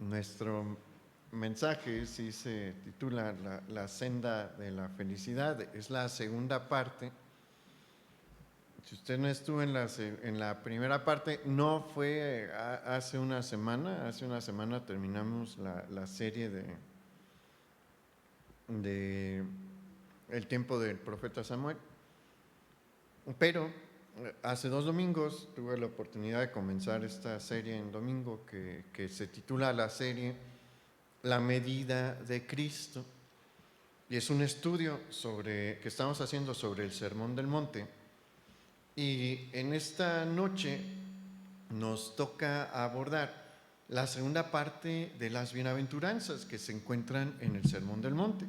Nuestro mensaje sí se titula la senda de la felicidad. Es la segunda parte. Si usted no estuvo en la primera parte, no fue hace una semana. Hace una semana terminamos la serie de el tiempo del profeta Samuel. Pero hace 2 domingos tuve la oportunidad de comenzar esta serie en domingo que se titula la serie La medida de Cristo. Y es un estudio que estamos haciendo sobre el Sermón del Monte. Y en esta noche nos toca abordar la segunda parte de las bienaventuranzas que se encuentran en el Sermón del Monte.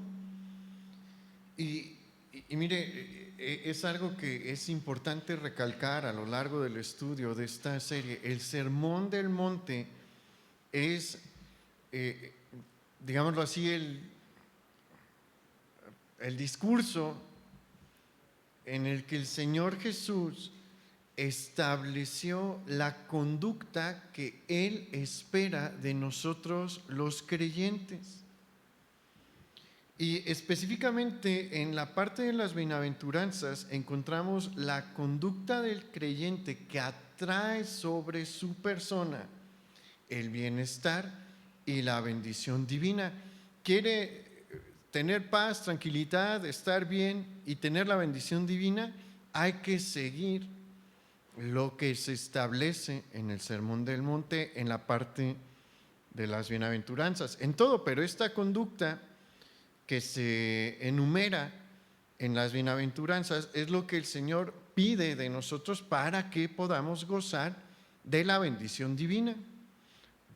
Y mire, es algo que es importante recalcar a lo largo del estudio de esta serie. El Sermón del Monte es, digámoslo así, el discurso en el que el Señor Jesús estableció la conducta que Él espera de nosotros los creyentes. Y específicamente en la parte de las bienaventuranzas encontramos la conducta del creyente que atrae sobre su persona el bienestar y la bendición divina. Quiere tener paz, tranquilidad, estar bien y tener la bendición divina, hay que seguir lo que se establece en el Sermón del Monte, en la parte de las bienaventuranzas, en todo, pero esta conducta que se enumera en las bienaventuranzas es lo que el Señor pide de nosotros para que podamos gozar de la bendición divina.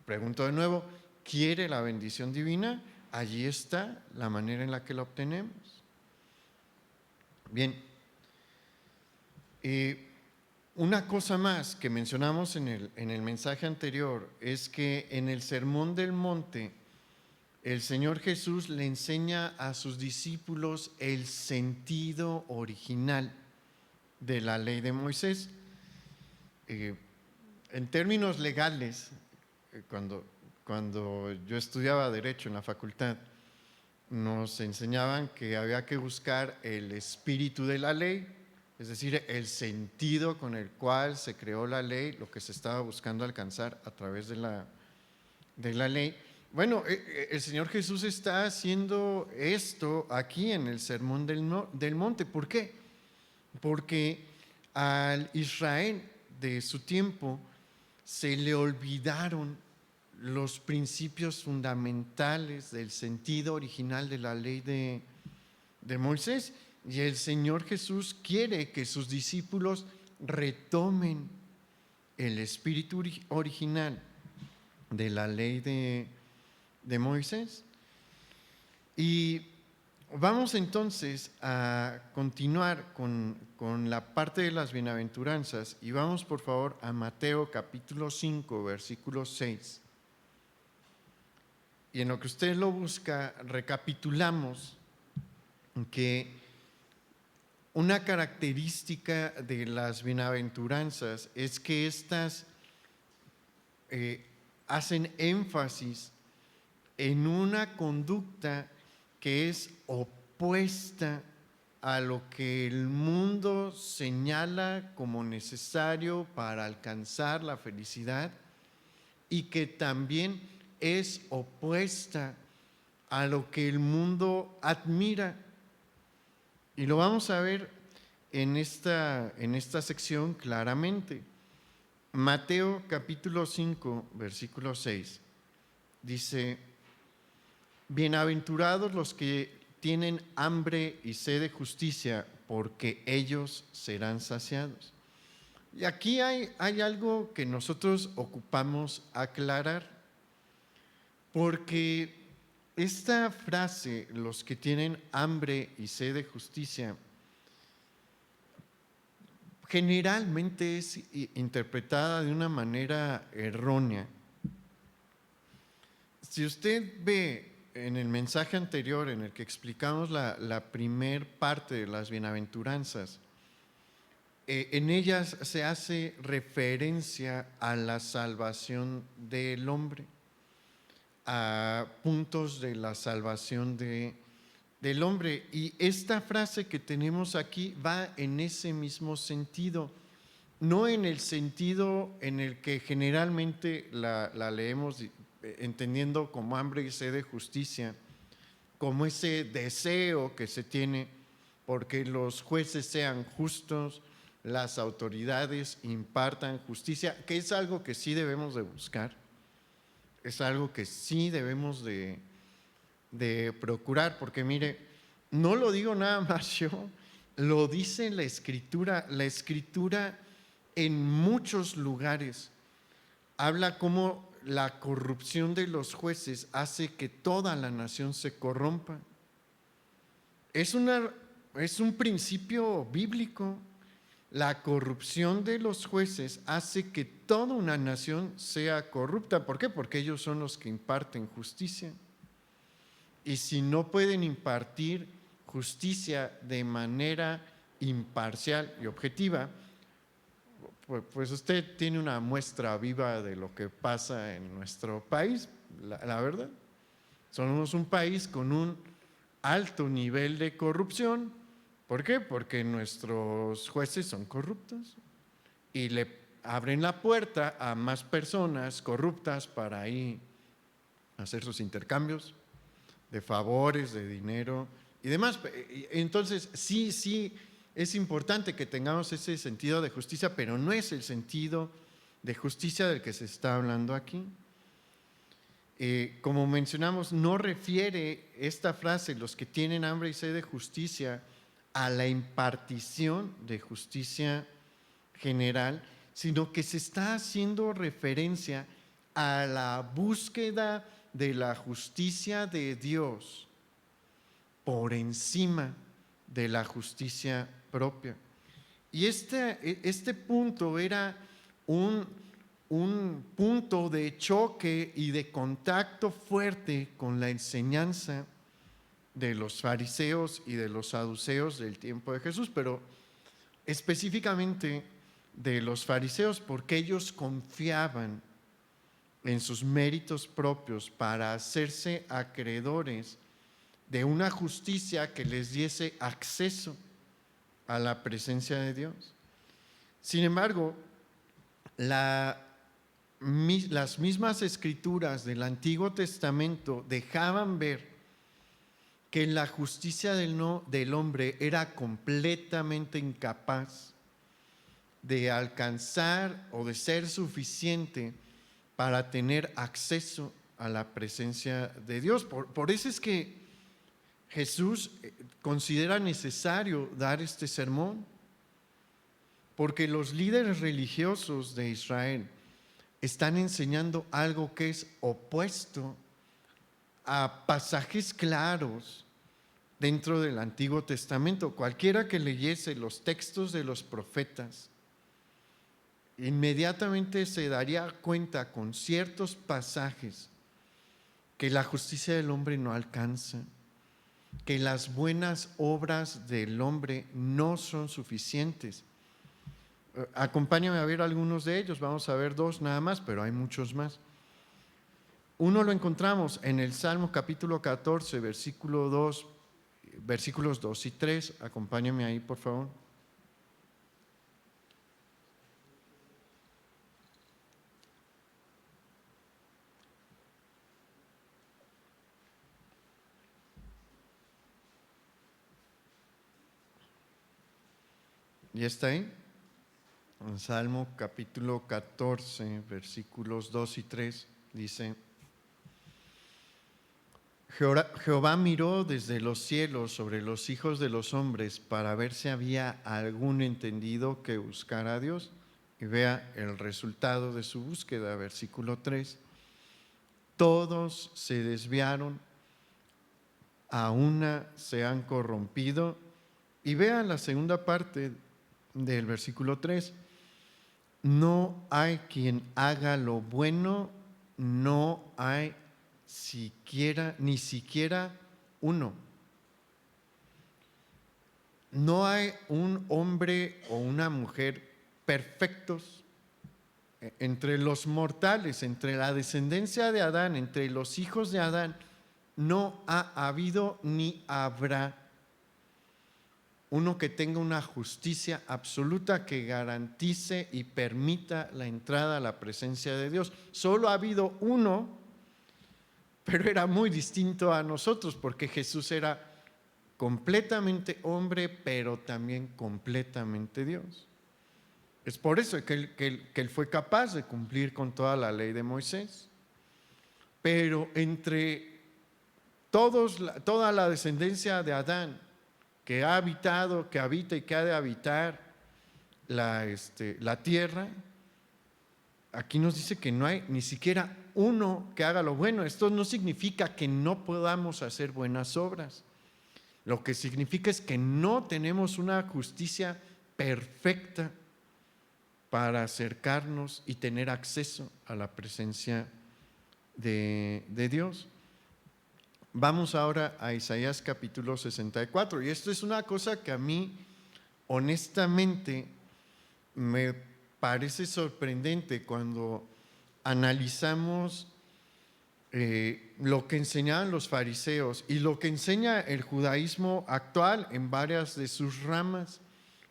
Pregunto de nuevo, ¿quiere la bendición divina? Allí está la manera en la que la obtenemos. Bien, una cosa más que mencionamos en el mensaje anterior es que en el Sermón del Monte el Señor Jesús le enseña a sus discípulos el sentido original de la ley de Moisés. En términos legales, cuando yo estudiaba Derecho en la facultad, nos enseñaban que había que buscar el espíritu de la ley, es decir, el sentido con el cual se creó la ley, lo que se estaba buscando alcanzar a través de la ley. Bueno, el Señor Jesús está haciendo esto aquí en el Sermón del Monte. ¿Por qué? Porque al Israel de su tiempo se le olvidaron los principios fundamentales del sentido original de la ley de Moisés. Y el Señor Jesús quiere que sus discípulos retomen el espíritu original de la ley de Moisés. Y vamos entonces a continuar con la parte de las bienaventuranzas y vamos por favor a Mateo capítulo 5, versículo 6. Y en lo que usted lo busca, recapitulamos que una característica de las bienaventuranzas es que estas hacen énfasis en una conducta que es opuesta a lo que el mundo señala como necesario para alcanzar la felicidad y que también es opuesta a lo que el mundo admira. Y lo vamos a ver en esta sección claramente. Mateo capítulo 5, versículo 6, dice: bienaventurados los que tienen hambre y sed de justicia, porque ellos serán saciados. Y aquí hay algo que nosotros ocupamos aclarar, porque esta frase, los que tienen hambre y sed de justicia, generalmente es interpretada de una manera errónea. Si usted ve en el mensaje anterior en el que explicamos la primer parte de las bienaventuranzas, en ellas se hace referencia a la salvación del hombre, a puntos de la salvación del hombre. Y esta frase que tenemos aquí va en ese mismo sentido, no en el sentido en el que generalmente la leemos entendiendo como hambre y sed de justicia, como ese deseo que se tiene porque los jueces sean justos, las autoridades impartan justicia, que es algo que sí debemos de buscar, es algo que sí debemos de procurar, porque mire, no lo digo nada más yo, lo dice la Escritura en muchos lugares habla cómo la corrupción de los jueces hace que toda la nación se corrompa. Es un principio bíblico. La corrupción de los jueces hace que toda una nación sea corrupta. ¿Por qué? Porque ellos son los que imparten justicia. Y si no pueden impartir justicia de manera imparcial y objetiva, pues usted tiene una muestra viva de lo que pasa en nuestro país, la verdad. Somos un país con un alto nivel de corrupción. ¿Por qué? Porque nuestros jueces son corruptos y le abren la puerta a más personas corruptas para ahí hacer sus intercambios de favores, de dinero y demás. Entonces, sí, es importante que tengamos ese sentido de justicia, pero no es el sentido de justicia del que se está hablando aquí. Como mencionamos, no refiere esta frase, los que tienen hambre y sed de justicia, a la impartición de justicia general, sino que se está haciendo referencia a la búsqueda de la justicia de Dios por encima de la justicia propia. Y este punto era un punto de choque y de contacto fuerte con la enseñanza de los fariseos y de los saduceos del tiempo de Jesús, pero específicamente de los fariseos, porque ellos confiaban en sus méritos propios para hacerse acreedores de una justicia que les diese acceso a la presencia de Dios. Sin embargo, las mismas escrituras del Antiguo Testamento dejaban ver que la justicia del hombre era completamente incapaz de alcanzar o de ser suficiente para tener acceso a la presencia de Dios. Por eso es que Jesús considera necesario dar este sermón, porque los líderes religiosos de Israel están enseñando algo que es opuesto a pasajes claros dentro del Antiguo Testamento. Cualquiera que leyese los textos de los profetas inmediatamente se daría cuenta con ciertos pasajes que la justicia del hombre no alcanza, que las buenas obras del hombre no son suficientes. Acompáñame a ver algunos de ellos, vamos a ver dos nada más, pero hay muchos más. Uno lo encontramos en el Salmo capítulo 14, versículos 2 y 3. Acompáñame ahí, por favor. ¿Ya está ahí? En Salmo capítulo 14, versículos 2 y 3, dice: Jehová miró desde los cielos sobre los hijos de los hombres para ver si había algún entendido que buscara a Dios. Y vea el resultado de su búsqueda, versículo 3. Todos se desviaron, a una se han corrompido. Y vea la segunda parte del versículo 3. No hay quien haga lo bueno, no hay ni siquiera uno. No hay un hombre o una mujer perfectos entre los mortales, entre la descendencia de Adán, entre los hijos de Adán, no ha habido ni habrá uno que tenga una justicia absoluta que garantice y permita la entrada a la presencia de Dios. Solo ha habido uno, pero era muy distinto a nosotros, porque Jesús era completamente hombre, pero también completamente Dios. Es por eso que él fue capaz de cumplir con toda la ley de Moisés. Pero entre toda la descendencia de Adán, que ha habitado, que habita y que ha de habitar la tierra, aquí nos dice que no hay ni siquiera uno que haga lo bueno. Esto no significa que no podamos hacer buenas obras. Lo que significa es que no tenemos una justicia perfecta para acercarnos y tener acceso a la presencia de Dios. Vamos ahora a Isaías capítulo 64, y esto es una cosa que a mí honestamente me parece sorprendente cuando analizamos lo que enseñaban los fariseos y lo que enseña el judaísmo actual en varias de sus ramas,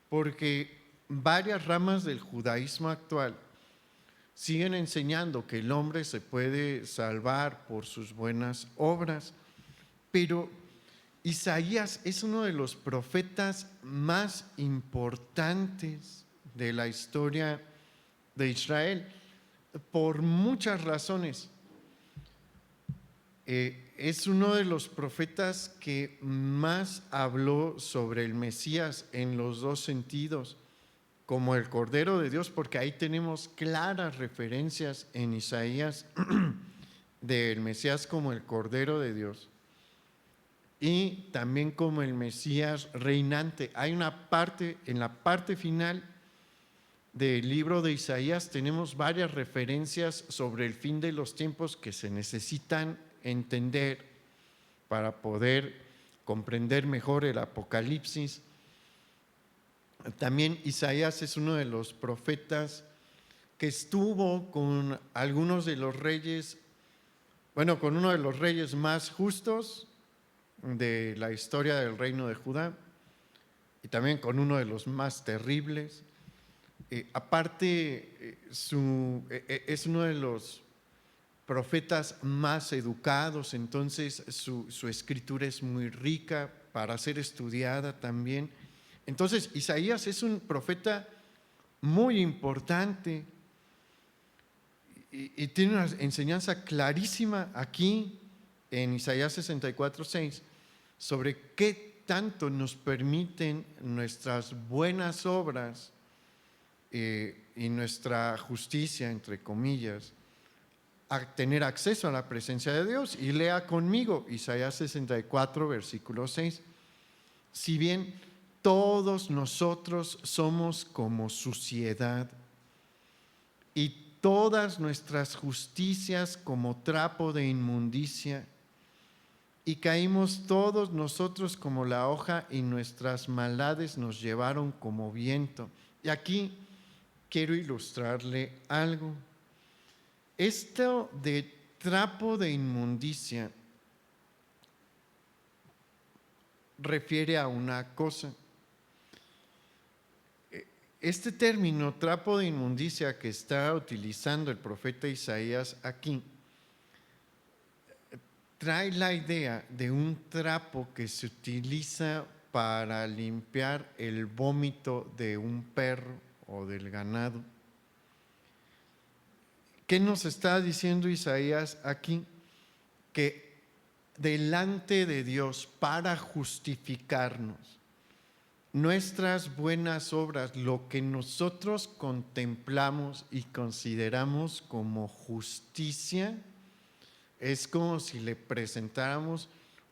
porque varias ramas del judaísmo actual siguen enseñando que el hombre se puede salvar por sus buenas obras, pero Isaías es uno de los profetas más importantes de la historia de Israel por muchas razones. Es uno de los profetas que más habló sobre el Mesías en los dos sentidos, como el Cordero de Dios, porque ahí tenemos claras referencias en Isaías del Mesías como el Cordero de Dios, y también como el Mesías reinante. Hay una parte, en la parte final del libro de Isaías tenemos varias referencias sobre el fin de los tiempos que se necesitan entender para poder comprender mejor el Apocalipsis. También Isaías es uno de los profetas que estuvo con algunos de los reyes, con uno de los reyes más justos de la historia del reino de Judá, y también con uno de los más terribles. Aparte, es uno de los profetas más educados, entonces su escritura es muy rica para ser estudiada también. Entonces, Isaías es un profeta muy importante y tiene una enseñanza clarísima aquí en Isaías 64:6 sobre qué tanto nos permiten nuestras buenas obras y nuestra justicia, entre comillas, a tener acceso a la presencia de Dios. Y lea conmigo Isaías 64, versículo 6. Si bien todos nosotros somos como suciedad, y todas nuestras justicias como trapo de inmundicia, y caímos todos nosotros como la hoja, y nuestras maldades nos llevaron como viento. Y aquí quiero ilustrarle algo. Esto de trapo de inmundicia refiere a una cosa. Este término, trapo de inmundicia, que está utilizando el profeta Isaías aquí, trae la idea de un trapo que se utiliza para limpiar el vómito de un perro o del ganado. ¿Qué nos está diciendo Isaías aquí? Que delante de Dios, para justificarnos, nuestras buenas obras, lo que nosotros contemplamos y consideramos como justicia, es como si le presentáramos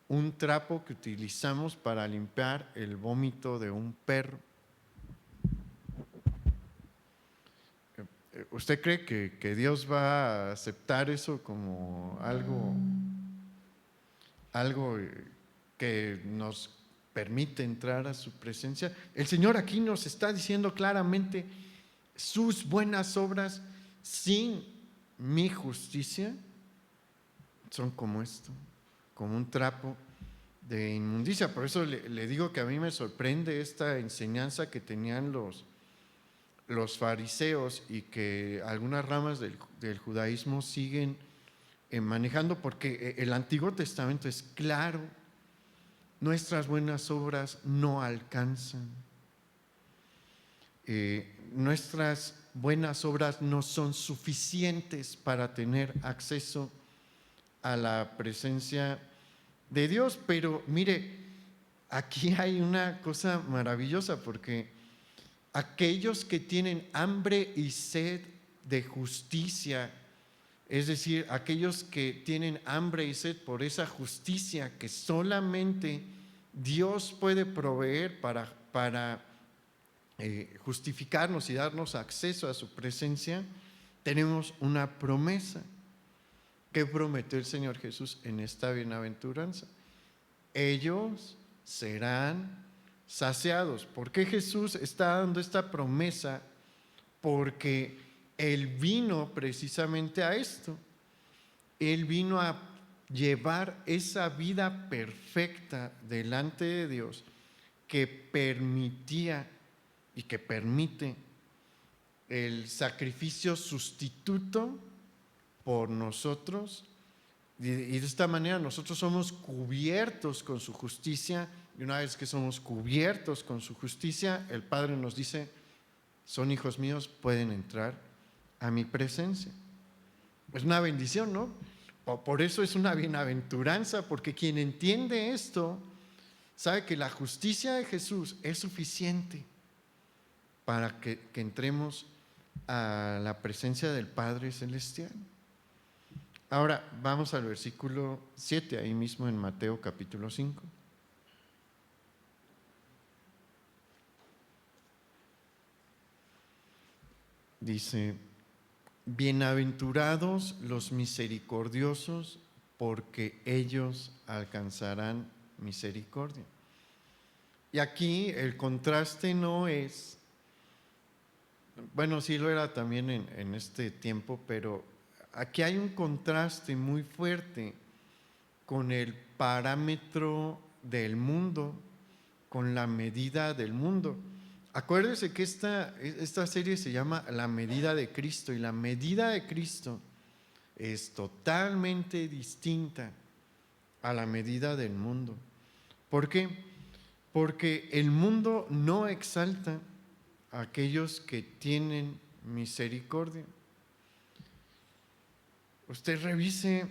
un trapo que utilizamos para limpiar el vómito de un perro. ¿Usted cree que Dios va a aceptar eso como algo que nos permite entrar a su presencia? El Señor aquí nos está diciendo claramente sus buenas obras sin mi justicia son como esto, como un trapo de inmundicia. Por eso le digo que a mí me sorprende esta enseñanza que tenían los fariseos y que algunas ramas del judaísmo siguen manejando, porque el Antiguo Testamento es claro: nuestras buenas obras no alcanzan. Nuestras buenas obras no son suficientes para tener acceso a la presencia de Dios. Pero mire, aquí hay una cosa maravillosa, porque aquellos que tienen hambre y sed de justicia, es decir, aquellos que tienen hambre y sed por esa justicia que solamente Dios puede proveer para justificarnos y darnos acceso a su presencia, tenemos una promesa. ¿Qué prometió el Señor Jesús en esta bienaventuranza? Ellos serán saciados. ¿Por qué Jesús está dando esta promesa? Porque Él vino precisamente a esto. Él vino a llevar esa vida perfecta delante de Dios que permitía y que permite el sacrificio sustituto por nosotros, y de esta manera nosotros somos cubiertos con su justicia, y una vez que somos cubiertos con su justicia, el Padre nos dice: son hijos míos, pueden entrar a mi presencia. Es una bendición, ¿no? Por eso es una bienaventuranza, porque quien entiende esto sabe que la justicia de Jesús es suficiente para que entremos a la presencia del Padre Celestial. Ahora vamos al versículo 7, ahí mismo en Mateo capítulo 5. Dice: bienaventurados los misericordiosos, porque ellos alcanzarán misericordia. Y aquí el contraste no es, bueno, sí lo era también en este tiempo, pero aquí hay un contraste muy fuerte con el parámetro del mundo, con la medida del mundo. Acuérdese que esta serie se llama La medida de Cristo, y la medida de Cristo es totalmente distinta a la medida del mundo. ¿Por qué? Porque el mundo no exalta a aquellos que tienen misericordia. Usted revise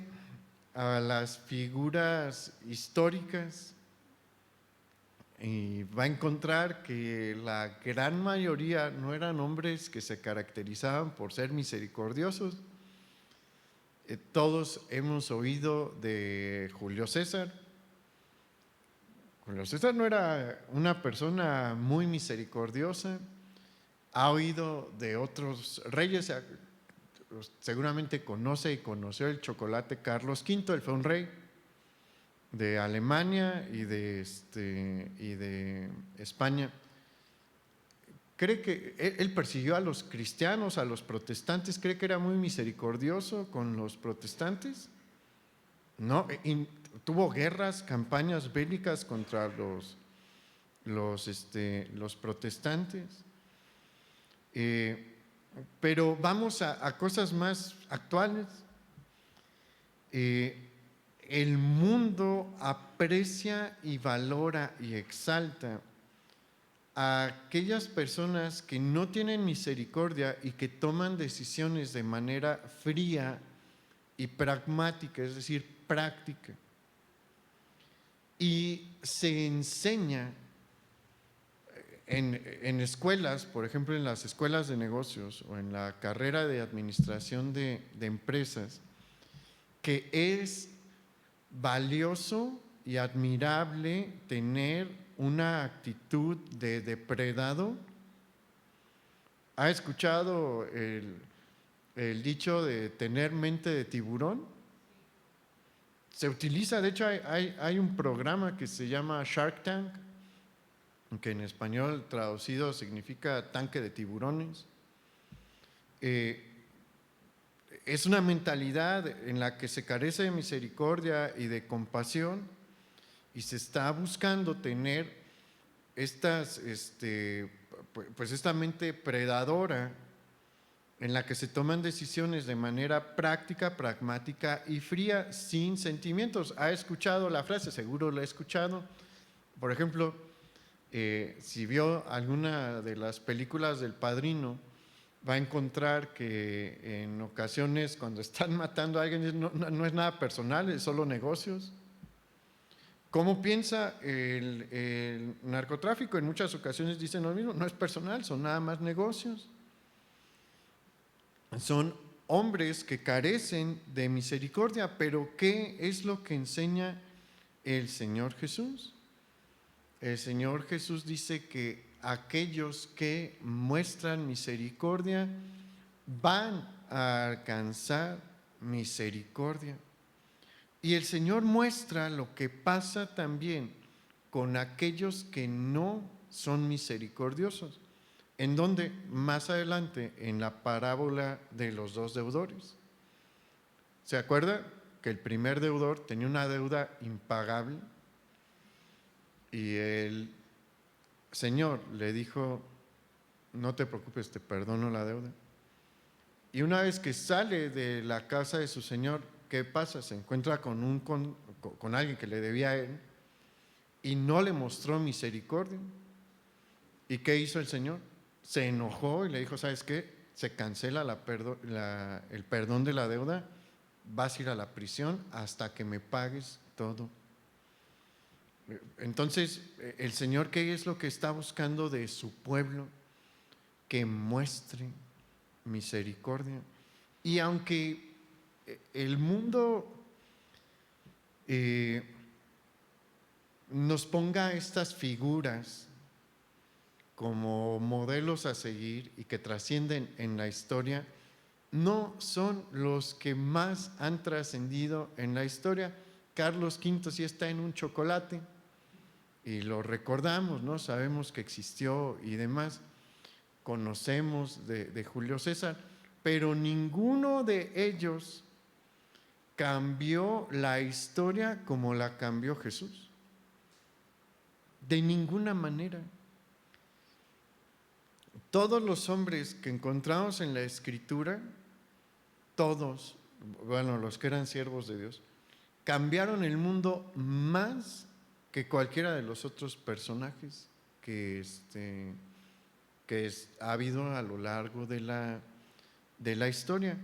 a las figuras históricas y va a encontrar que la gran mayoría no eran hombres que se caracterizaban por ser misericordiosos. Todos hemos oído de Julio César. Julio César no era una persona muy misericordiosa. Ha oído de otros reyes. Seguramente conoce y conoció el chocolate Carlos V. Él fue un rey de Alemania y de España. ¿Cree que él persiguió a los cristianos, a los protestantes? ¿Cree que era muy misericordioso con los protestantes? No, tuvo guerras, campañas bélicas contra los protestantes. Pero vamos a cosas más actuales. El mundo aprecia y valora y exalta a aquellas personas que no tienen misericordia y que toman decisiones de manera fría y pragmática, es decir, práctica. Y se enseña en escuelas, por ejemplo en las escuelas de negocios o en la carrera de administración de empresas, que es valioso y admirable tener una actitud de depredado. ¿Ha escuchado el dicho de tener mente de tiburón? Se utiliza, de hecho hay un programa que se llama Shark Tank, que en español traducido significa tanque de tiburones. es una mentalidad en la que se carece de misericordia y de compasión y se está buscando tener pues esta mente predadora en la que se toman decisiones de manera práctica, pragmática y fría, sin sentimientos. ¿Ha escuchado la frase? Seguro la ha escuchado. Por ejemplo, si vio alguna de las películas del Padrino, va a encontrar que en ocasiones cuando están matando a alguien no es nada personal, es solo negocios. ¿Cómo piensa el narcotráfico? En muchas ocasiones dicen lo mismo, no es personal, son nada más negocios. Son hombres que carecen de misericordia, pero ¿qué es lo que enseña el Señor Jesús? El Señor Jesús dice que aquellos que muestran misericordia van a alcanzar misericordia. Y el Señor muestra lo que pasa también con aquellos que no son misericordiosos. ¿En donde? Más adelante, en la parábola de los dos deudores. ¿Se acuerda que el primer deudor tenía una deuda impagable? Y el Señor le dijo, no te preocupes, te perdono la deuda. Y una vez que sale de la casa de su Señor, ¿qué pasa? Se encuentra con alguien que le debía a él y no le mostró misericordia. ¿Y qué hizo el Señor? Se enojó y le dijo, ¿sabes qué? Se cancela el perdón de la deuda, vas a ir a la prisión hasta que me pagues todo. Entonces, el Señor, ¿qué es lo que está buscando de su pueblo? Que muestre misericordia. Y aunque el mundo nos ponga estas figuras como modelos a seguir y que trascienden en la historia, no son los que más han trascendido en la historia. Carlos V sí está en un chocolate y lo recordamos, ¿no? Sabemos que existió y demás, conocemos de Julio César, pero ninguno de ellos cambió la historia como la cambió Jesús. De ninguna manera. Todos los hombres que encontramos en la Escritura, todos, bueno, los que eran siervos de Dios, cambiaron el mundo más que cualquiera de los otros personajes que ha habido a lo largo de la historia.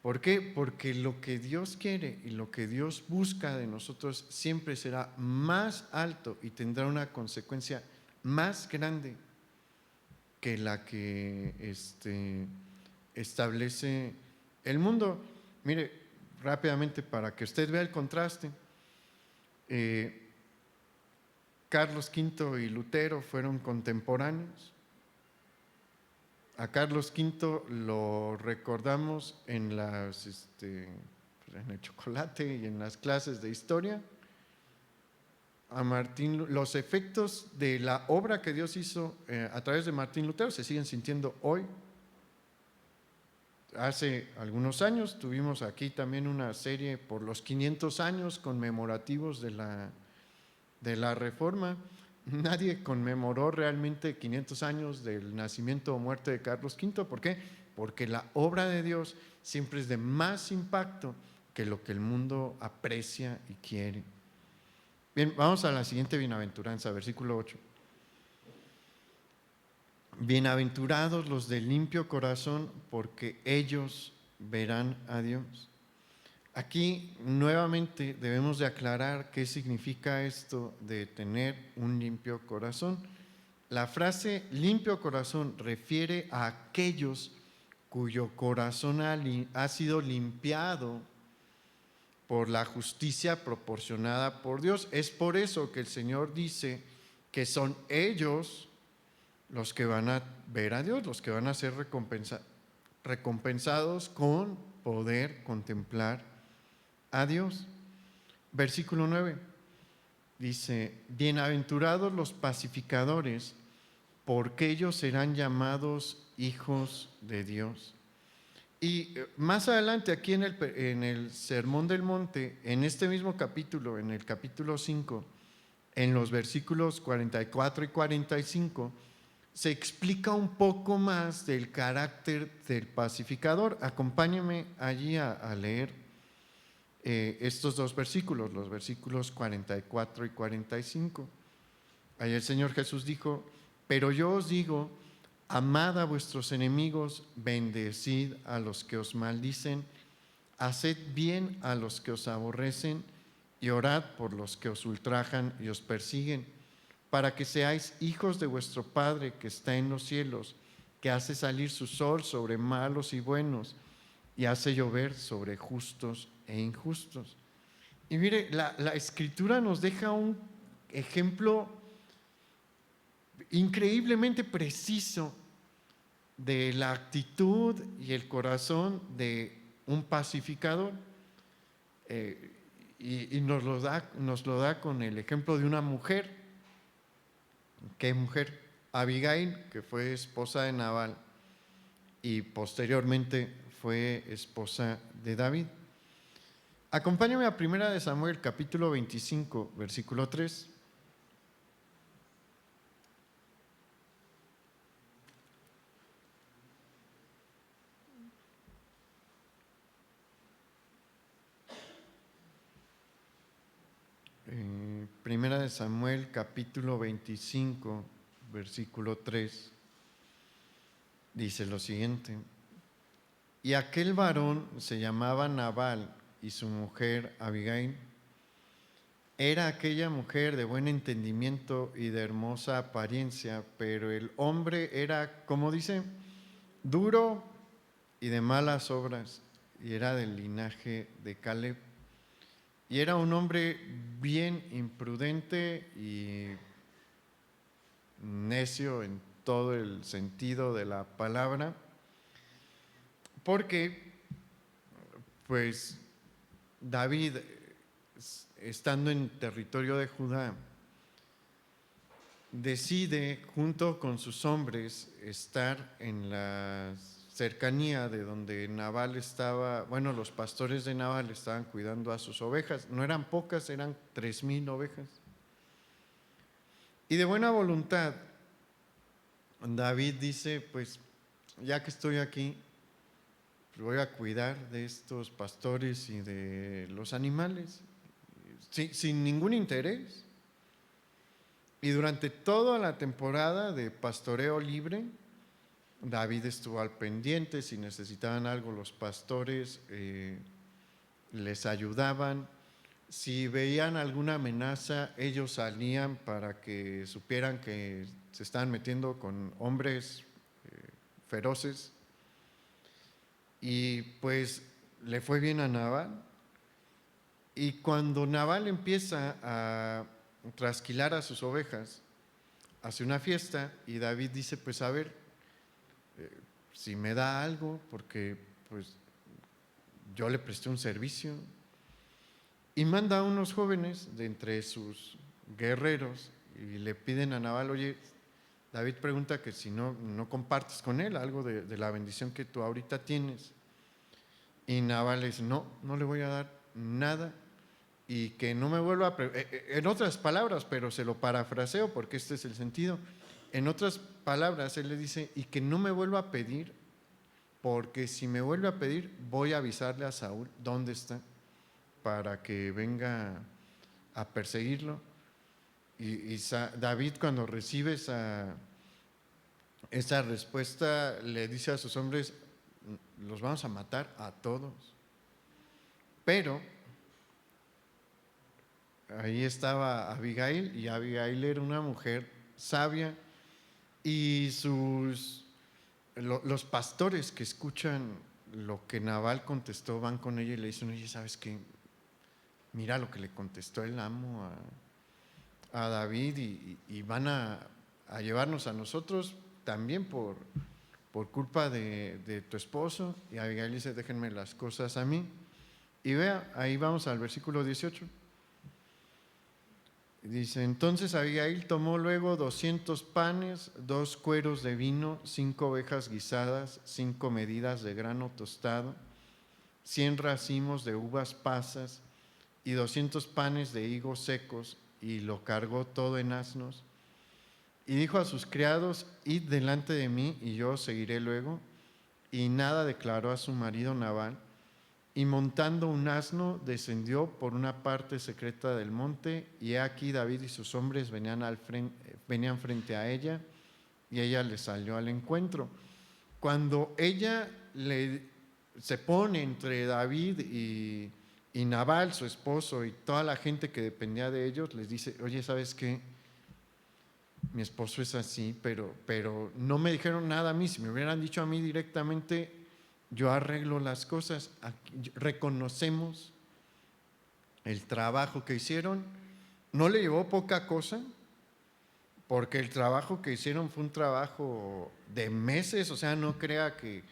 ¿Por qué? Porque lo que Dios quiere y lo que Dios busca de nosotros siempre será más alto y tendrá una consecuencia más grande que la que establece el mundo. Mire, rápidamente para que usted vea el contraste, Carlos V y Lutero fueron contemporáneos. A Carlos V lo recordamos en el chocolate y en las clases de historia. A los efectos de la obra que Dios hizo a través de Martín Lutero se siguen sintiendo hoy. Hace algunos años tuvimos aquí también una serie por los 500 años conmemorativos de la Reforma. Nadie conmemoró realmente 500 años del nacimiento o muerte de Carlos V. ¿Por qué? Porque la obra de Dios siempre es de más impacto que lo que el mundo aprecia y quiere. Bien, vamos a la siguiente bienaventuranza, versículo 8. Bienaventurados los de limpio corazón, porque ellos verán a Dios. Aquí nuevamente debemos de aclarar qué significa esto de tener un limpio corazón. La frase limpio corazón refiere a aquellos cuyo corazón ha sido limpiado por la justicia proporcionada por Dios. Es por eso que el Señor dice que son ellos los que van a ver a Dios, los que van a ser recompensados con poder contemplar a Dios. Versículo 9 dice, bienaventurados los pacificadores, porque ellos serán llamados hijos de Dios. Y más adelante, aquí en el Sermón del Monte, en este mismo capítulo, en el capítulo 5, en los versículos 44 y 45, se explica un poco más del carácter del pacificador. Acompáñenme allí a leer estos dos versículos, los versículos 44 y 45. Ahí el Señor Jesús dijo: pero yo os digo, amad a vuestros enemigos, bendecid a los que os maldicen, haced bien a los que os aborrecen y orad por los que os ultrajan y os persiguen, para que seáis hijos de vuestro Padre que está en los cielos, que hace salir su sol sobre malos y buenos y hace llover sobre justos e injustos. Y mire, la Escritura nos deja un ejemplo increíblemente preciso de la actitud y el corazón de un pacificador. Y nos lo da con el ejemplo de una mujer. ¿Qué mujer? Abigail, que fue esposa de Nabal y posteriormente fue esposa de David. Acompáñame a 1 Samuel capítulo 25, versículo 3. Primera de Samuel capítulo 25, versículo 3, dice lo siguiente: y aquel varón se llamaba Nabal y su mujer Abigail. Era aquella mujer de buen entendimiento y de hermosa apariencia, pero el hombre era, como dice, duro y de malas obras, y era del linaje de Caleb. Y era un hombre bien imprudente y necio en todo el sentido de la palabra, porque pues David, estando en territorio de Judá, decide junto con sus hombres estar en la cercanía de donde Nabal estaba. Bueno, los pastores de Nabal estaban cuidando a sus ovejas. No eran pocas, eran 3,000 ovejas. Y de buena voluntad, David dice: pues ya que estoy aquí, voy a cuidar de estos pastores y de los animales, sin ningún interés. Y durante toda la temporada de pastoreo libre, David estuvo al pendiente. Si necesitaban algo, los pastores les ayudaban. Si veían alguna amenaza, ellos salían para que supieran que se estaban metiendo con hombres feroces. Y pues le fue bien a Nabal. Y cuando Nabal empieza a trasquilar a sus ovejas, hace una fiesta y David dice: pues a ver, si me da algo, porque pues yo le presté un servicio. Y manda a unos jóvenes de entre sus guerreros y le piden a Nabal: oye, David pregunta que si no compartes con él algo de la bendición que tú ahorita tienes. Y Nabal le dice: no le voy a dar nada, y que no me vuelva en otras palabras, pero se lo parafraseo porque este es el sentido. En otras palabras, él le dice: y que no me vuelva a pedir, porque si me vuelve a pedir, voy a avisarle a Saúl dónde está, para que venga a perseguirlo. Y David, cuando recibe esa respuesta, le dice a sus hombres: los vamos a matar a todos. Pero ahí estaba Abigail, y Abigail era una mujer sabia, y los pastores que escuchan lo que Nabal contestó van con ella y le dicen: oye, ¿sabes qué? Mira lo que le contestó el amo a David, y van a llevarnos a nosotros también por culpa de tu esposo. Y Abigail dice: déjenme las cosas a mí. Y vea, ahí vamos al versículo 18. Dice, entonces Abigail tomó luego 200 panes, 2 cueros de vino, 5 ovejas guisadas, 5 medidas de grano tostado, 100 racimos de uvas pasas y 200 panes de higos secos, y lo cargó todo en asnos. Y dijo a sus criados, id delante de mí y yo os seguiré luego. Y nada declaró a su marido Nabal. Y montando un asno, descendió por una parte secreta del monte, y he aquí David y sus hombres venían frente a ella, y ella le salió al encuentro. Cuando ella se pone entre David y Nabal, su esposo, y toda la gente que dependía de ellos, les dice, oye, ¿sabes qué? Mi esposo es así, pero no me dijeron nada a mí. Si me hubieran dicho a mí directamente, yo arreglo las cosas. Aquí reconocemos el trabajo que hicieron. No le llevó poca cosa, porque el trabajo que hicieron fue un trabajo de meses. O sea, no crea que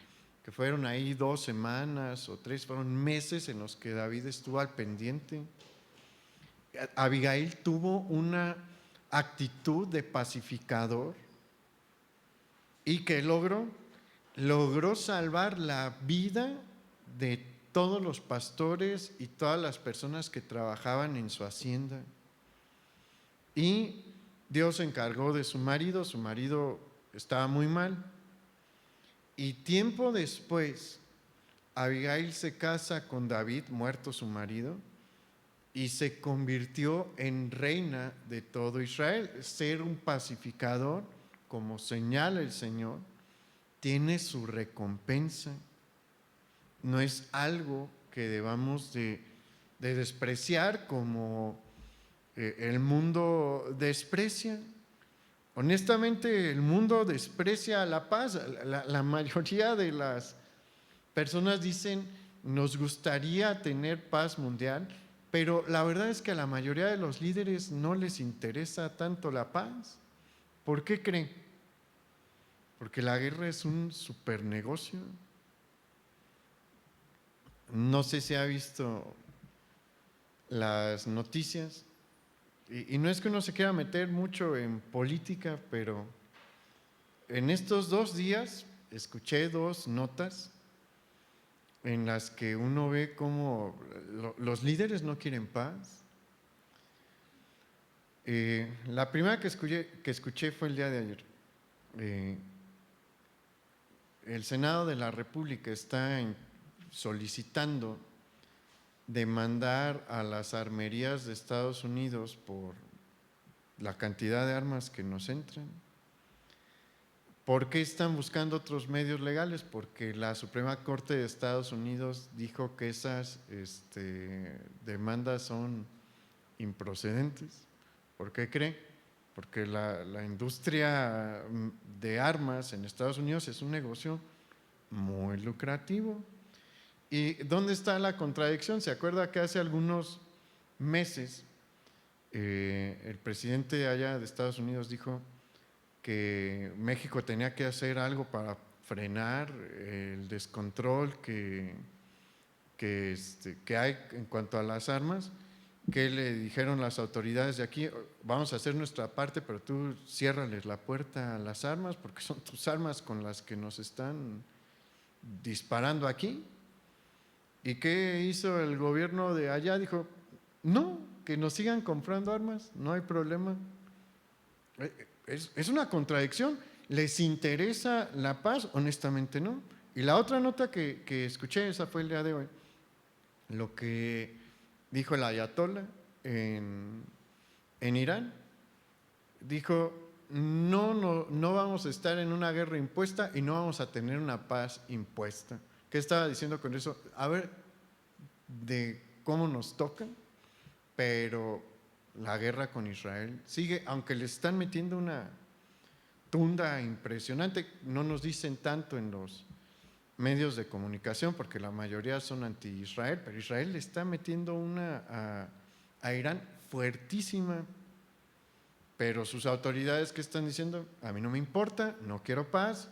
fueron ahí 2 semanas o 3, fueron meses en los que David estuvo al pendiente. Abigail tuvo una actitud de pacificador. ¿Y qué logró? Logró salvar la vida de todos los pastores y todas las personas que trabajaban en su hacienda. Y Dios se encargó de su marido estaba muy mal. Y tiempo después, Abigail se casa con David, muerto su marido, y se convirtió en reina de todo Israel. Ser un pacificador, como señala el Señor, tiene su recompensa. No es algo que debamos de despreciar como el mundo desprecia. Honestamente, el mundo desprecia la paz. La mayoría de las personas dicen, nos gustaría tener paz mundial, pero la verdad es que a la mayoría de los líderes no les interesa tanto la paz. ¿Por qué creen? Porque la guerra es un super negocio. No sé si ha visto las noticias, y no es que uno se quiera meter mucho en política, pero en estos 2 días escuché 2 notas en las que uno ve cómo los líderes no quieren paz. La primera que escuché fue el día de ayer. El Senado de la República está solicitando demandar a las armerías de Estados Unidos por la cantidad de armas que nos entran. ¿Por qué están buscando otros medios legales? Porque la Suprema Corte de Estados Unidos dijo que esas demandas son improcedentes. ¿Por qué cree? Porque la industria de armas en Estados Unidos es un negocio muy lucrativo. ¿Y dónde está la contradicción? ¿Se acuerda que hace algunos meses el presidente allá de Estados Unidos dijo que México tenía que hacer algo para frenar el descontrol que hay en cuanto a las armas? ¿Qué le dijeron las autoridades de aquí? Vamos a hacer nuestra parte, pero tú ciérrales la puerta a las armas, porque son tus armas con las que nos están disparando aquí. ¿Y qué hizo el gobierno de allá? Dijo, no, que nos sigan comprando armas, no hay problema. Es una contradicción. ¿Les interesa la paz? Honestamente no. Y la otra nota que escuché, esa fue el día de hoy, lo que dijo el ayatollah en Irán. Dijo, no vamos a estar en una guerra impuesta y no vamos a tener una paz impuesta. ¿Qué estaba diciendo con eso? A ver, de cómo nos toca, pero la guerra con Israel sigue, aunque le están metiendo una tunda impresionante. No nos dicen tanto en los medios de comunicación porque la mayoría son anti-Israel, pero Israel le está metiendo una a Irán fuertísima. Pero sus autoridades, ¿qué están diciendo? A mí no me importa, no quiero paz.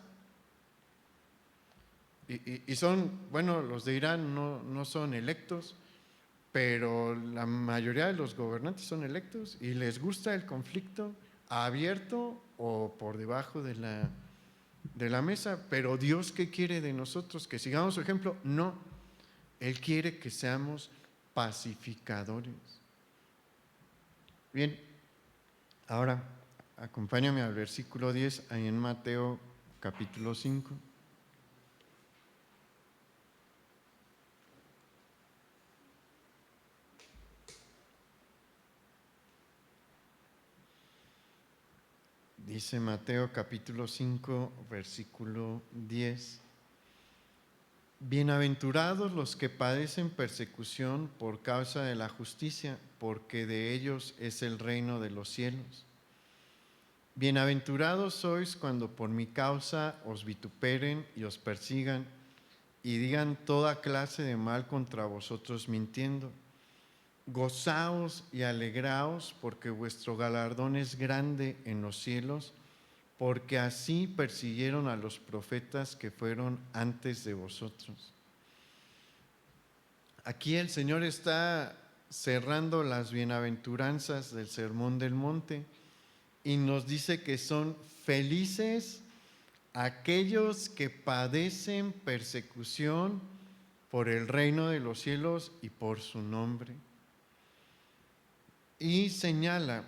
Y son, bueno, los de Irán no son electos, pero la mayoría de los gobernantes son electos y les gusta el conflicto abierto o por debajo de la mesa. Pero Dios, ¿qué quiere de nosotros? ¿Que sigamos su ejemplo? No, Él quiere que seamos pacificadores. Bien, ahora acompáñame al versículo 10, ahí en Mateo capítulo 5. Dice Mateo capítulo 5, versículo 10. Bienaventurados los que padecen persecución por causa de la justicia, porque de ellos es el reino de los cielos. Bienaventurados sois cuando por mi causa os vituperen y os persigan y digan toda clase de mal contra vosotros mintiendo. Gozaos y alegraos, porque vuestro galardón es grande en los cielos, porque así persiguieron a los profetas que fueron antes de vosotros. Aquí el Señor está cerrando las bienaventuranzas del Sermón del Monte y nos dice que son felices aquellos que padecen persecución por el reino de los cielos y por su nombre. Y señala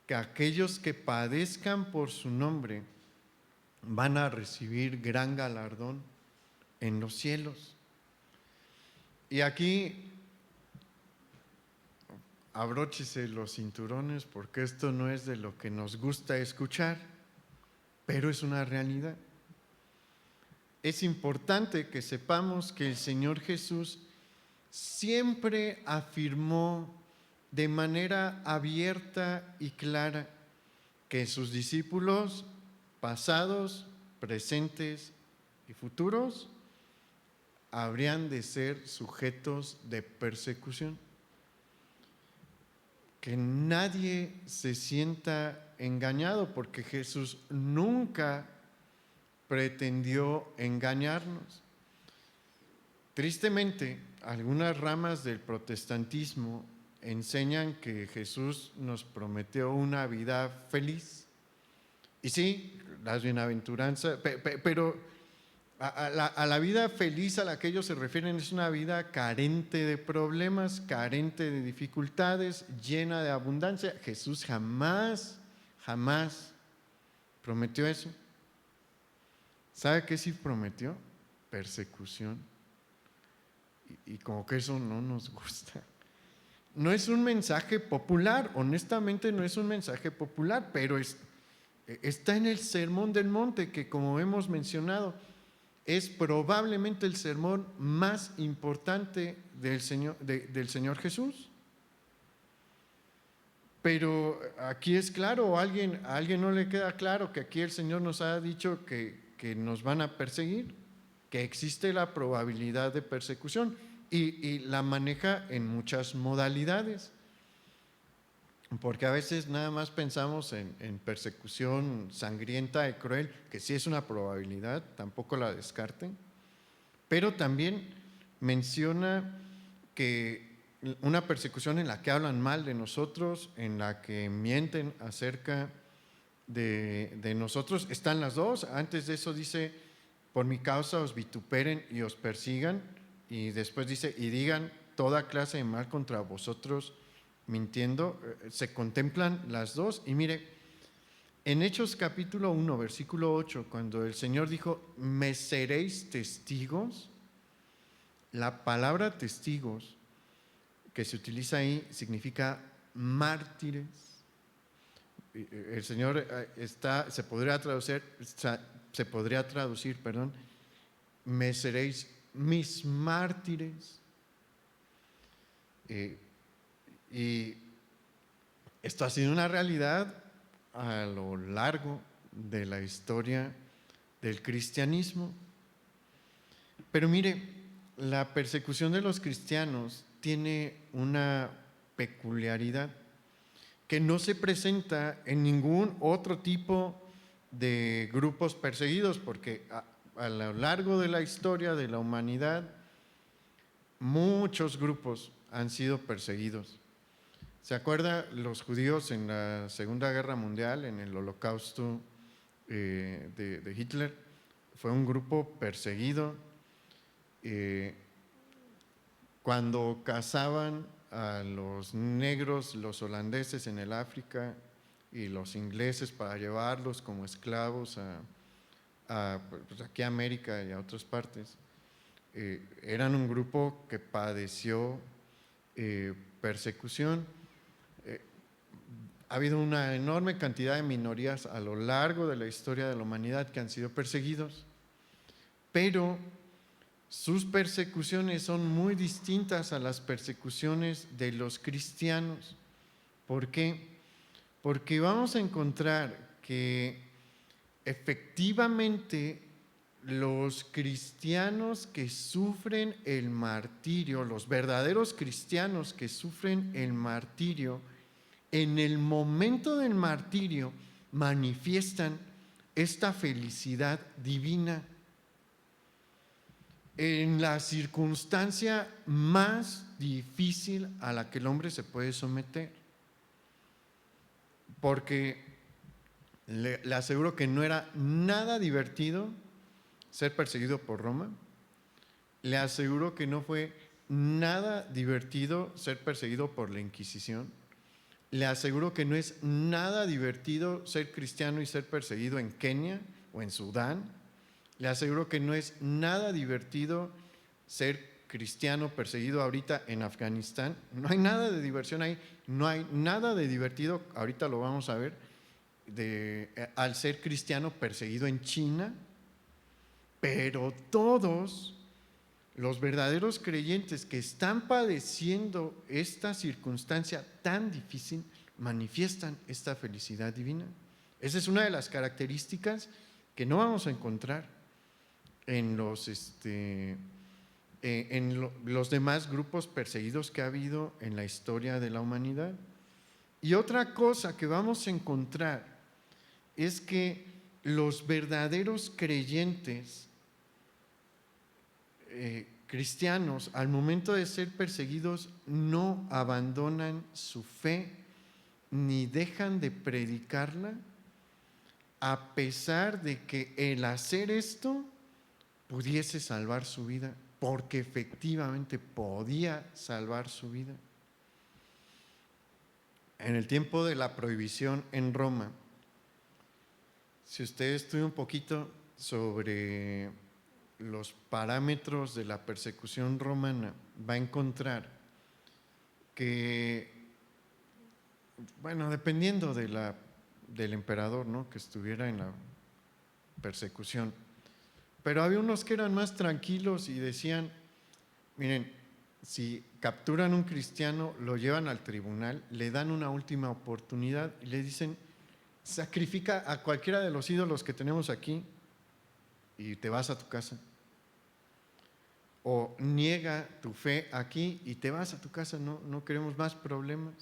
que aquellos que padezcan por su nombre van a recibir gran galardón en los cielos. Y aquí abróchese los cinturones, porque esto no es de lo que nos gusta escuchar, pero es una realidad. Es importante que sepamos que el Señor Jesús siempre afirmó de manera abierta y clara que sus discípulos pasados, presentes y futuros habrían de ser sujetos de persecución. Que nadie se sienta engañado, porque Jesús nunca pretendió engañarnos. Tristemente, algunas ramas del protestantismo enseñan que Jesús nos prometió una vida feliz. Y sí, las bienaventuranzas, pero a la vida feliz a la que ellos se refieren es una vida carente de problemas, carente de dificultades, llena de abundancia. Jesús jamás prometió eso. ¿Sabe qué sí prometió? Persecución. Y como que eso no nos gusta. No es un mensaje popular, honestamente no es un mensaje popular, pero está en el Sermón del Monte, que como hemos mencionado, es probablemente el sermón más importante del Señor Jesús. Pero aquí es claro, a alguien no le queda claro que aquí el Señor nos ha dicho que nos van a perseguir, que existe la probabilidad de persecución y la maneja en muchas modalidades. Porque a veces nada más pensamos en persecución sangrienta y cruel, que sí es una probabilidad, tampoco la descarten, pero también menciona que una persecución en la que hablan mal de nosotros, en la que mienten acerca de nosotros, están las dos. Antes de eso dice, por mi causa os vituperen y os persigan, y después dice, y digan toda clase de mal contra vosotros mintiendo. Se contemplan las dos. Y mire, en Hechos capítulo 1, versículo 8, cuando el Señor dijo, me seréis testigos, la palabra testigos que se utiliza ahí significa mártires. El Señor se podría traducir, me seréis mis mártires. Y esto ha sido una realidad a lo largo de la historia del cristianismo. Pero mire, la persecución de los cristianos tiene una peculiaridad que no se presenta en ningún otro tipo de grupos perseguidos, porque a lo largo de la historia de la humanidad, muchos grupos han sido perseguidos. ¿Se acuerda los judíos en la Segunda Guerra Mundial, en el Holocausto de Hitler? Fue un grupo perseguido. Cuando cazaban a los negros, los holandeses en el África y los ingleses para llevarlos como esclavos pues aquí a América y a otras partes, eran un grupo que padeció persecución. Ha habido una enorme cantidad de minorías a lo largo de la historia de la humanidad que han sido perseguidos, pero sus persecuciones son muy distintas a las persecuciones de los cristianos. ¿Por qué? Porque vamos a encontrar que efectivamente los cristianos que sufren el martirio, los verdaderos cristianos que sufren el martirio, en el momento del martirio manifiestan esta felicidad divina en la circunstancia más difícil a la que el hombre se puede someter. Porque le aseguro que no era nada divertido ser perseguido por Roma. Le aseguro que no fue nada divertido ser perseguido por la Inquisición. Le aseguro que no es nada divertido ser cristiano y ser perseguido en Kenia o en Sudán. Le aseguro que no es nada divertido ser cristiano perseguido ahorita en Afganistán. No hay nada de diversión ahí, no hay nada de divertido, ahorita lo vamos a ver, al ser cristiano perseguido en China. Pero todos los verdaderos creyentes que están padeciendo esta circunstancia tan difícil manifiestan esta felicidad divina. Esa es una de las características que no vamos a encontrar en los demás grupos perseguidos que ha habido en la historia de la humanidad. Y otra cosa que vamos a encontrar es que los verdaderos creyentes cristianos, al momento de ser perseguidos, no abandonan su fe ni dejan de predicarla, a pesar de que el hacer esto pudiese salvar su vida, porque efectivamente podía salvar su vida. En el tiempo de la prohibición en Roma, si usted estudia un poquito sobre los parámetros de la persecución romana, va a encontrar que, bueno, dependiendo del emperador, ¿no?, que estuviera en la persecución, pero había unos que eran más tranquilos y decían: miren, si capturan un cristiano, lo llevan al tribunal, le dan una última oportunidad y le dicen: sacrifica a cualquiera de los ídolos que tenemos aquí y te vas a tu casa. O niega tu fe aquí y te vas a tu casa, no queremos más problemas.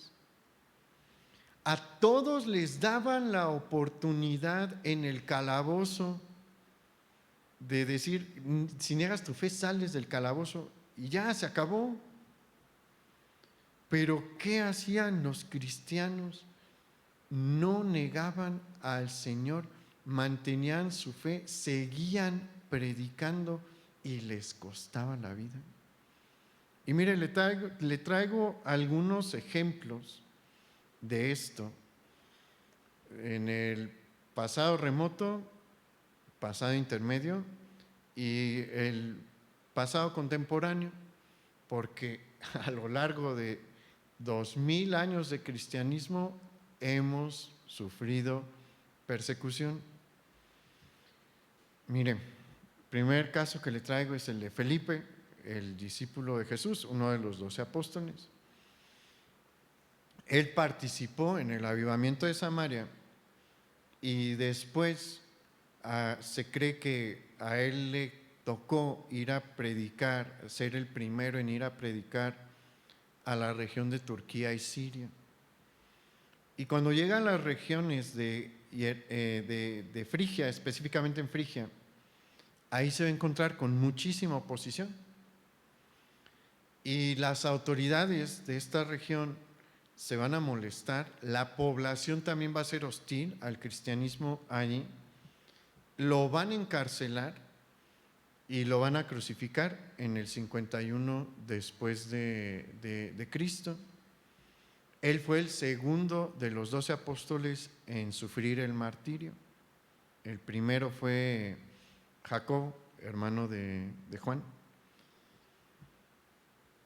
A todos les daban la oportunidad en el calabozo de decir: si niegas tu fe, sales del calabozo y ya se acabó. Pero ¿qué hacían los cristianos? No negaban al Señor, mantenían su fe, seguían predicando y les costaba la vida. Y mire, le traigo algunos ejemplos de esto en el pasado remoto, pasado intermedio y el pasado contemporáneo, porque a lo largo de 2000 años de cristianismo hemos sufrido persecución. Mire, primer caso que le traigo es el de Felipe, el discípulo de Jesús, uno de los 12 apóstoles. Él participó en el avivamiento de Samaria y después se cree que a él le tocó ir a predicar, ser el primero en ir a predicar a la región de Turquía y Siria. Y cuando llega a las regiones de Frigia, específicamente en Frigia, ahí se va a encontrar con muchísima oposición. Y las autoridades de esta región se van a molestar, la población también va a ser hostil al cristianismo allí, lo van a encarcelar y lo van a crucificar en el 51 después de Cristo. Él fue el segundo de los 12 apóstoles en sufrir el martirio. El primero fue Jacobo, hermano de Juan.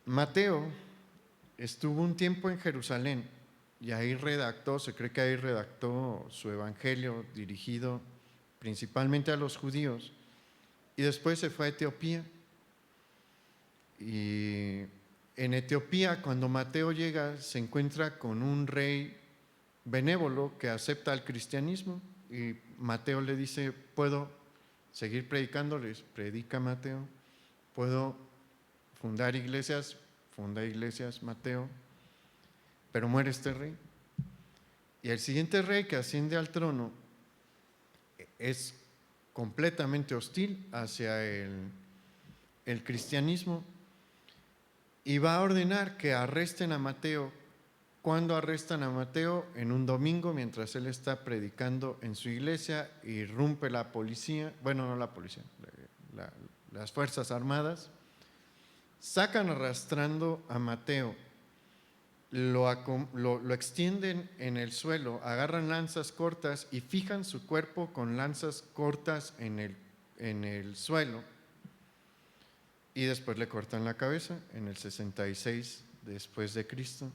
Mateo estuvo un tiempo en Jerusalén y ahí redactó, se cree que ahí redactó su evangelio dirigido principalmente a los judíos, y después se fue a Etiopía. Y en Etiopía, cuando Mateo llega, se encuentra con un rey benévolo que acepta el cristianismo, y Mateo le dice: puedo seguir predicándoles, predica Mateo, puedo fundar iglesias, funda iglesias Mateo, pero muere este rey. Y el siguiente rey que asciende al trono es completamente hostil hacia el cristianismo y va a ordenar que arresten a Mateo. ¿Cuándo arrestan a Mateo? En un domingo, mientras él está predicando en su iglesia, irrumpe la policía, bueno, no la policía, las Fuerzas Armadas, sacan arrastrando a Mateo, lo extienden en el suelo, agarran lanzas cortas y fijan su cuerpo con lanzas cortas en el suelo, y después le cortan la cabeza en el 66 después de Cristo.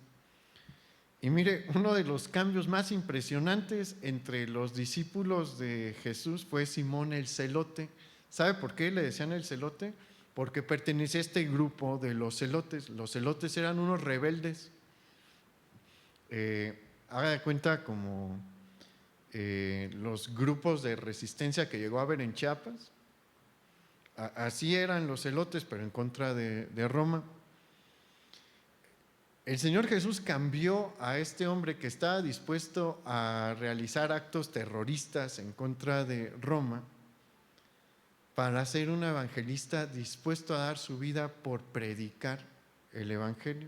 Y mire, uno de los cambios más impresionantes entre los discípulos de Jesús fue Simón el Celote. ¿Sabe por qué le decían el Celote? Porque pertenecía a este grupo de los celotes. Los celotes eran unos rebeldes. Haga de cuenta como los grupos de resistencia que llegó a haber en Chiapas. Así eran los celotes, pero en contra de Roma. El Señor Jesús cambió a este hombre que estaba dispuesto a realizar actos terroristas en contra de Roma para ser un evangelista dispuesto a dar su vida por predicar el evangelio.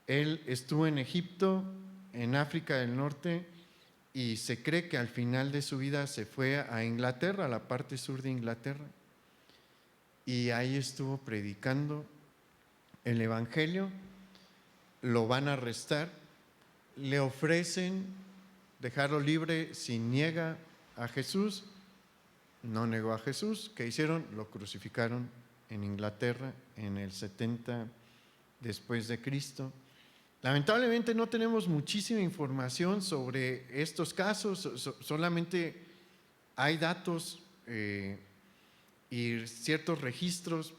Él estuvo en Egipto, en África del Norte, y se cree que al final de su vida se fue a Inglaterra, a la parte sur de Inglaterra, y ahí estuvo predicando el evangelio. Lo van a arrestar, le ofrecen dejarlo libre si niega a Jesús. No negó a Jesús. ¿Qué hicieron? Lo crucificaron en Inglaterra en el 70 después de Cristo. Lamentablemente no tenemos muchísima información sobre estos casos, solamente hay datos y ciertos registros,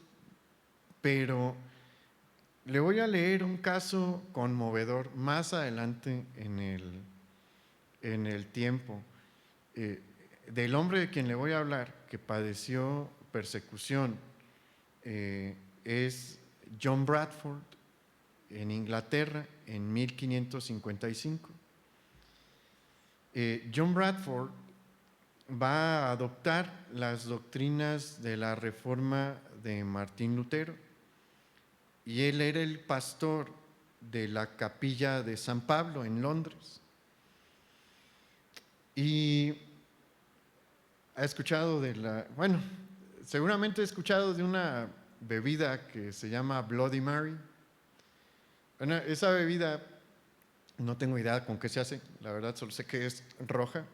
pero le voy a leer un caso conmovedor más adelante en el tiempo, del hombre de quien le voy a hablar, que padeció persecución. Es John Bradford, en Inglaterra, en 1555. John Bradford va a adoptar las doctrinas de la Reforma de Martín Lutero, y él era el pastor de la capilla de San Pablo en Londres. Y ha escuchado seguramente ha escuchado de una bebida que se llama Bloody Mary. Bueno, esa bebida no tengo idea con qué se hace, la verdad solo sé que es roja.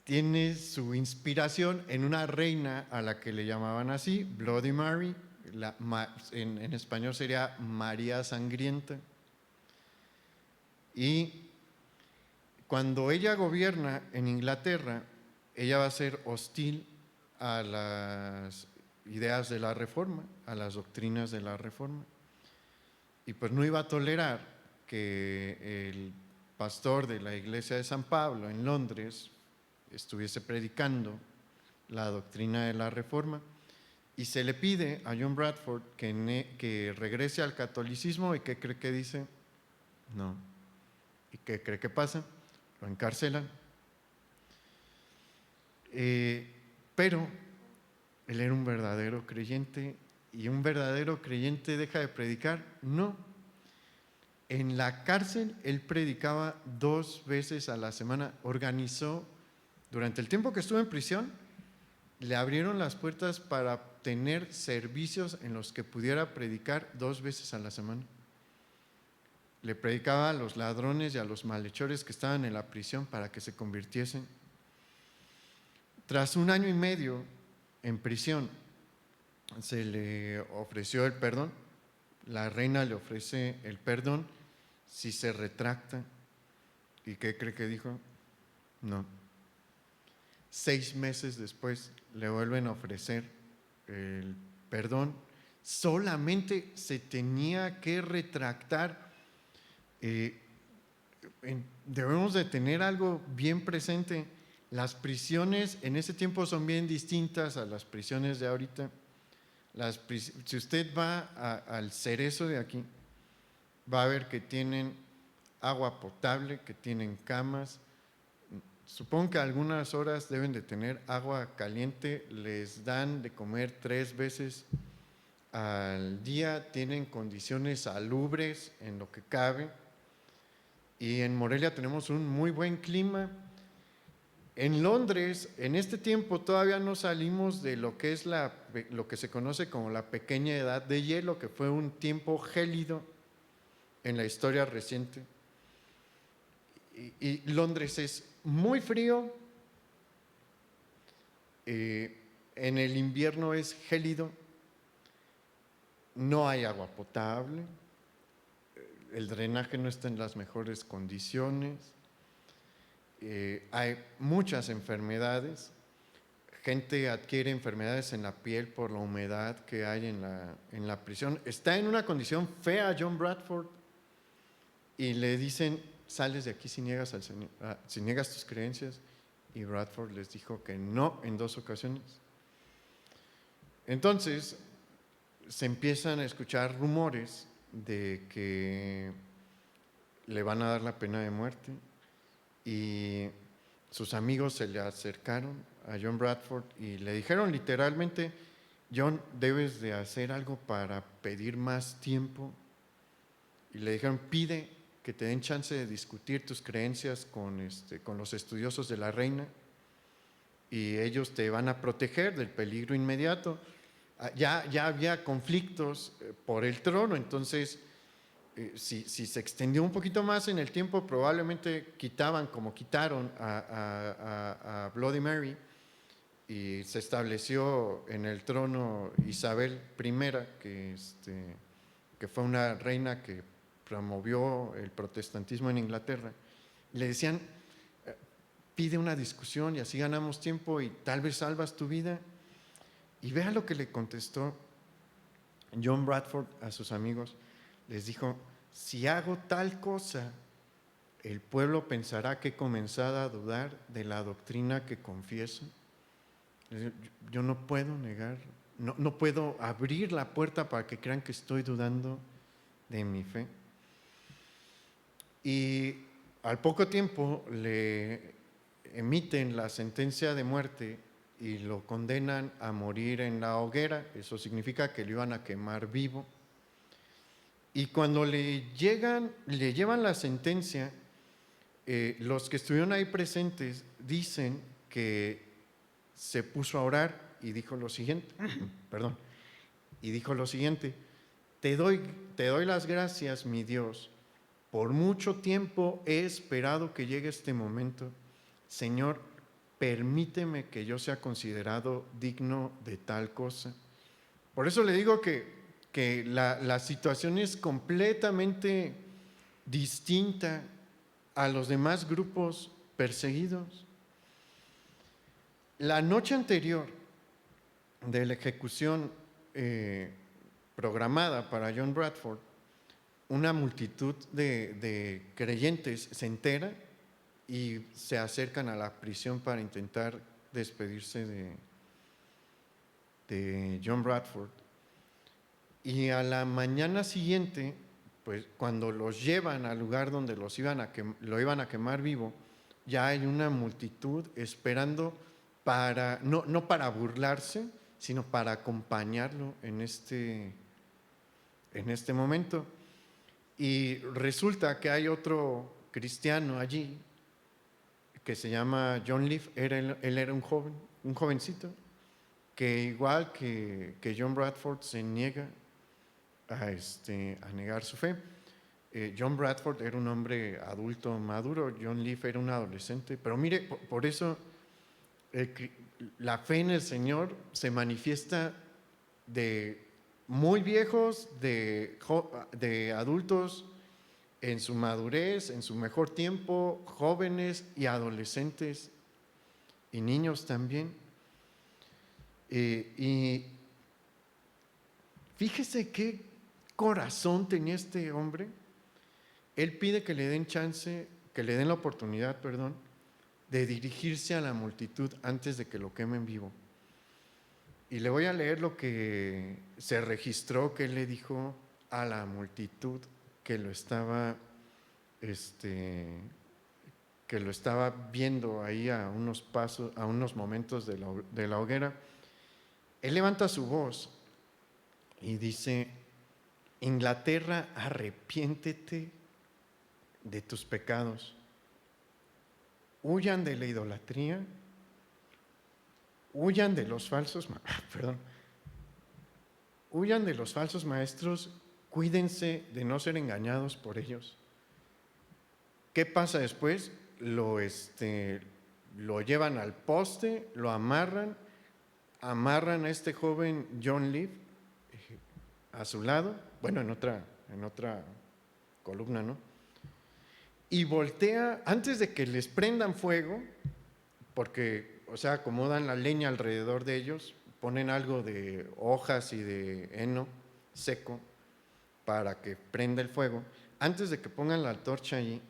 Tiene su inspiración en una reina a la que le llamaban así, Bloody Mary. En español sería María Sangrienta. Y cuando ella gobierna en Inglaterra, ella va a ser hostil a las ideas de la Reforma, a las doctrinas de la Reforma. Y pues no iba a tolerar que el pastor de la iglesia de San Pablo en Londres estuviese predicando la doctrina de la Reforma. Y se le pide a John Bradford que regrese al catolicismo. ¿Y qué cree que dice? No. ¿Y qué cree que pasa? Lo encarcelan. Pero él era un verdadero creyente ¿Y un verdadero creyente deja de predicar? No. En la cárcel él predicaba 2 veces a la semana. Organizó, durante el tiempo que estuvo en prisión, le abrieron las puertas para tener servicios en los que pudiera predicar 2 veces a la semana. Le predicaba a los ladrones y a los malhechores que estaban en la prisión para que se convirtiesen. Tras 1 año y medio en prisión, se le ofreció el perdón. La reina le ofrece el perdón si se retracta. ¿Y qué cree que dijo? No. 6 meses después le vuelven a ofrecer el perdón. Solamente se tenía que retractar. Debemos de tener algo bien presente. Las prisiones en ese tiempo son bien distintas a las prisiones de ahorita. Si usted va al Cerezo de aquí, va a ver que tienen agua potable, que tienen camas. Supongo que algunas horas deben de tener agua caliente, les dan de comer 3 veces al día, tienen condiciones salubres en lo que cabe. Y en Morelia tenemos un muy buen clima. En Londres, en este tiempo todavía no salimos de lo que es lo que se conoce como la pequeña edad de hielo, que fue un tiempo gélido en la historia reciente. Y Londres es muy frío, en el invierno es gélido, no hay agua potable, el drenaje no está en las mejores condiciones, hay muchas enfermedades, gente adquiere enfermedades en la piel por la humedad que hay en la prisión. Está en una condición fea John Bradford y le dicen: sales de aquí si niegas al Señor, si niegas tus creencias. Y Bradford les dijo que no en 2 ocasiones. Entonces se empiezan a escuchar rumores de que le van a dar la pena de muerte, y sus amigos se le acercaron a John Bradford y le dijeron literalmente: John, debes de hacer algo para pedir más tiempo. Y le dijeron: pide que te den chance de discutir tus creencias con los estudiosos de la reina, y ellos te van a proteger del peligro inmediato. Ya había conflictos por el trono, entonces si se extendió un poquito más en el tiempo, probablemente quitaban, como quitaron a Bloody Mary, y se estableció en el trono Isabel I, que fue una reina que promovió el protestantismo en Inglaterra. Le decían: pide una discusión y así ganamos tiempo y tal vez salvas tu vida. Y vea lo que le contestó John Bradford a sus amigos. Les dijo: si hago tal cosa, el pueblo pensará que he comenzado a dudar de la doctrina que confieso. Yo no puedo negar, no puedo abrir la puerta para que crean que estoy dudando de mi fe. Y al poco tiempo le emiten la sentencia de muerte y lo condenan a morir en la hoguera. Eso significa que lo iban a quemar vivo. Y cuando le llevan la sentencia, los que estuvieron ahí presentes dicen que se puso a orar y dijo lo siguiente: te doy las gracias, mi Dios. Por mucho tiempo he esperado que llegue este momento. Señor, permíteme que yo sea considerado digno de tal cosa. Por eso le digo que la situación es completamente distinta a los demás grupos perseguidos. La noche anterior de la ejecución programada para John Bradford, una multitud de creyentes se entera y se acercan a la prisión para intentar despedirse de John Bradford. Y a la mañana siguiente, pues cuando los llevan al lugar donde lo iban a quemar vivo, ya hay una multitud esperando no para burlarse, sino para acompañarlo en este momento. Y resulta que hay otro cristiano allí que se llama John Leaf. Él era un jovencito, que igual que John Bradford se niega a negar su fe. John Bradford era un hombre adulto maduro, John Leaf era un adolescente, pero mire, por eso la fe en el Señor se manifiesta de muy viejos, de adultos en su madurez, en su mejor tiempo, jóvenes y adolescentes y niños también. Y fíjese qué corazón tenía este hombre. Él pide que le den la oportunidad, de dirigirse a la multitud antes de que lo quemen vivo. Y le voy a leer lo que se registró que él le dijo a la multitud que lo estaba viendo ahí a unos momentos de la hoguera. Él levanta su voz y dice: Inglaterra, arrepiéntete de tus pecados, huyan de la idolatría, huyan de los falsos maestros, cuídense de no ser engañados por ellos. ¿Qué pasa después? Lo llevan al poste, lo amarran a este joven John Leaf a su lado, bueno, en otra columna, ¿no? Y voltea, antes de que les prendan fuego, porque, acomodan la leña alrededor de ellos, ponen algo de hojas y de heno seco para que prenda el fuego. Antes de que pongan la antorcha allí,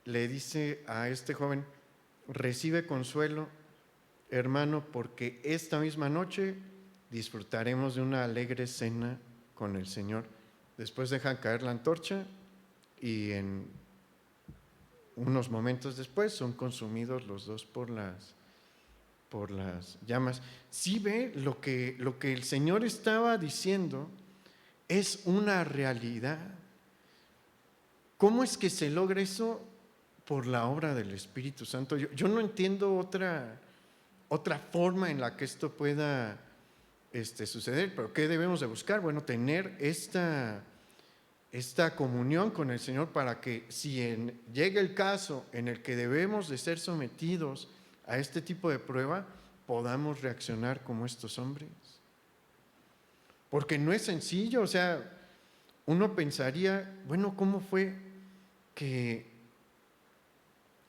le dice a este joven: recibe consuelo, hermano, porque esta misma noche disfrutaremos de una alegre cena con el Señor. Después dejan caer la antorcha y en unos momentos después son consumidos los dos por las llamas. Sí ve lo que el Señor estaba diciendo es una realidad. ¿Cómo es que se logra eso? Por la obra del Espíritu Santo. Yo no entiendo otra forma en la que esto pueda suceder, pero ¿qué debemos de buscar? Bueno, tener esta comunión con el Señor para que si llegue el caso en el que debemos de ser sometidos a este tipo de prueba, podamos reaccionar como estos hombres. Porque no es sencillo, uno pensaría, bueno, ¿cómo fue que